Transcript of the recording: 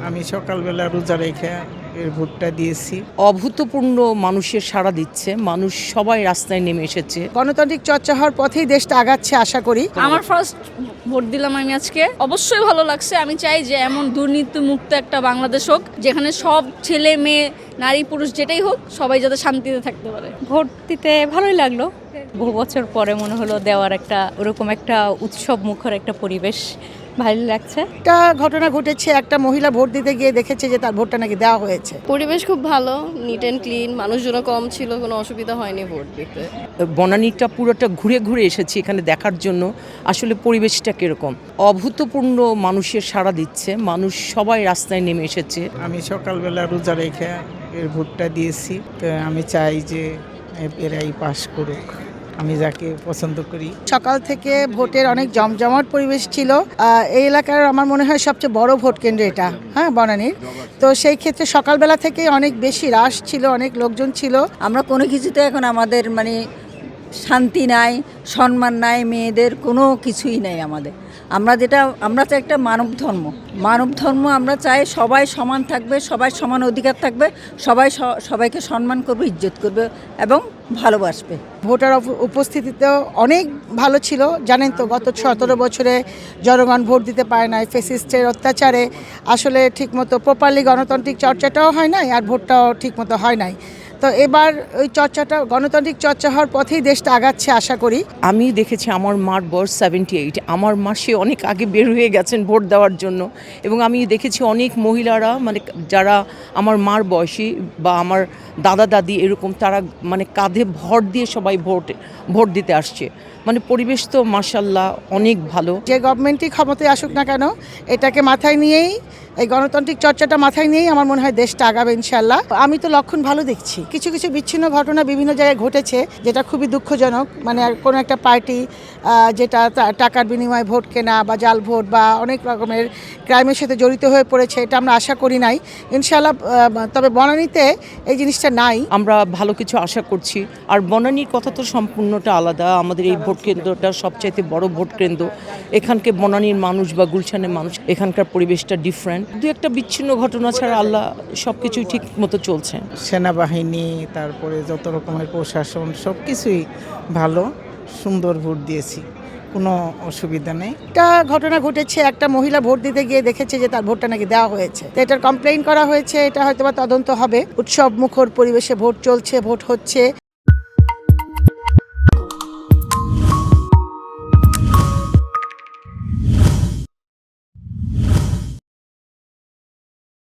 আমি সকালবেলা রোজা রেখে এর ভোটটা দিয়েছি। অভূতপূর্ণ মানুষের সাড়া দিচ্ছে, মানুষ সবাই রাস্তায় নেমে এসেছে। গণতান্ত্রিক চর্চা হওয়ার পথেই দেশটা আগাচ্ছে আশা করি। আমার ফার্স্ট ভোট দিলাম আমি আজকে, অবশ্যই ভালো লাগছে। আমি চাই যে এমন দুর্নীতি মুক্ত একটা বাংলাদেশ হোক, যেখানে সব ছেলে মেয়ে নারী পুরুষ যেটাই হোক সবাই যাতে শান্তিতে থাকতে পারে। ভোট দিতে ভালোই লাগলো। বহু বছর পরে মনে হলো দেওয়ার একটা ওরকম একটা উৎসব মুখর একটা পরিবেশ, ভালো লাগছে। একটা ঘটনা ঘটেছে, একটা মহিলা ভোট দিতে গিয়ে দেখেছে যে তার ভোটটা নাকি দেওয়া হয়েছে। পরিবেশ খুব ভালো, নিট অ্যান্ড ক্লিন, মানুষজনও কম ছিল, কোনো অসুবিধা হয়নি ভোট দিতে। বনানীটা পুরোটা ঘুরে ঘুরে এসেছি এখানে দেখার জন্য আসলে পরিবেশটা কিরকম। অভূতপূর্ণ মানুষের সাড়া দিচ্ছে, মানুষ সবাই রাস্তায় নেমে এসেছে। আমি সকালবেলা রোজা রেখে এর ভোটটা দিয়েছি। তো আমি চাই যে এরাই পাশ করুক, আমি যাকে পছন্দ করি। সকাল থেকে ভোটের অনেক জমজমাট পরিবেশ ছিল। এই এলাকার আমার মনে হয় সবচেয়ে বড় ভোট কেন্দ্র এটা, হ্যাঁ, বনানীর। তো সেই ক্ষেত্রে সকালবেলা থেকে অনেক বেশি রাশ ছিল, অনেক লোকজন ছিল। আমরা কোনো কিছুতে এখন আমাদের শান্তি নাই, সম্মান নাই, মেয়েদের কোনো কিছুই নাই আমাদের। আমরা তো একটা মানব ধর্ম আমরা চাই সবাই সমান থাকবে, সবাই সমান অধিকার থাকবে, সবাই সবাইকে সম্মান করবে, ইজ্জত করবে এবং ভালোবাসবে। ভোটার উপস্থিতিতেও অনেক ভালো ছিল। জানেন তো, গত 17 বছরে জনগণ ভোট দিতে পারে নাই। ফ্যাসিস্টের অত্যাচারে আসলে ঠিকমতো প্রপারলি গণতান্ত্রিক চর্চাটাও হয় নাই, আর ভোটটাও ঠিকমতো হয় নাই। তো এবার ওই চর্চাটা, গণতান্ত্রিক চর্চা হওয়ার পথেই দেশটা আগাচ্ছে আশা করি। আমি দেখেছি আমার মার বয়স 78, আমার মা সে অনেক আগে বের হয়ে গেছেন ভোট দেওয়ার জন্য। এবং আমি দেখেছি অনেক মহিলারা যারা আমার মার বয়সী বা আমার দাদা দাদি এরকম, তারা কাঁধে ভর দিয়ে সবাই ভোট দিতে আসছে। পরিবেশ তো মাশাআল্লাহ অনেক ভালো। যে গভর্নমেন্টই ক্ষমতায় আসুক না কেন, এটাকে মাথায় নিয়েই, এই গণতান্ত্রিক চর্চাটা মাথায় নিয়েই আমার মনে হয় দেশটা আগাবে ইনশাল্লাহ। আমি তো লক্ষণ ভালো দেখছি। কিছু কিছু বিচ্ছিন্ন ঘটনা বিভিন্ন জায়গায় ঘটেছে, যেটা খুবই দুঃখজনক। কোনো একটা পার্টি যেটা টাকার বিনিময়ে ভোট কেনা বা জাল ভোট বা অনেক রকমের ক্রাইমের সাথে জড়িত হয়ে পড়েছে, এটা আমরা আশা করি নাই ইনশাল্লাহ। তবে বনানীতে এই জিনিসটা নাই। আমরা ভালো কিছু আশা করছি। আর বনানীর কথা তো সম্পূর্ণটা আলাদা। আমাদের এই ভোট কেন্দ্রটা সবচাইতে বড় ভোট কেন্দ্র। এখানকে বনানীর মানুষ বা গুলশানের মানুষ, এখানকার পরিবেশটা ডিফারেন্ট। দু একটা বিচ্ছিন্ন ঘটনা ছাড়া আল্লাহ সব কিছুই ঠিক মতো চলছে। সেনাবাহিনী, তারপরে যত রকমের প্রশাসন, সব কিছুই ভালো, সুন্দর ভোট দিয়েছি, কোনো অসুবিধা নেই। একটা ঘটনা ঘটেছে, একটা মহিলা ভোট দিতে গিয়ে দেখেছে যে তার ভোটটা নাকি দেওয়া হয়েছে। তো এটার কমপ্লেইন করা হয়েছে, এটা হয়তো বা তদন্ত হবে। উৎসব মুখর পরিবেশে ভোট চলছে, ভোট হচ্ছে।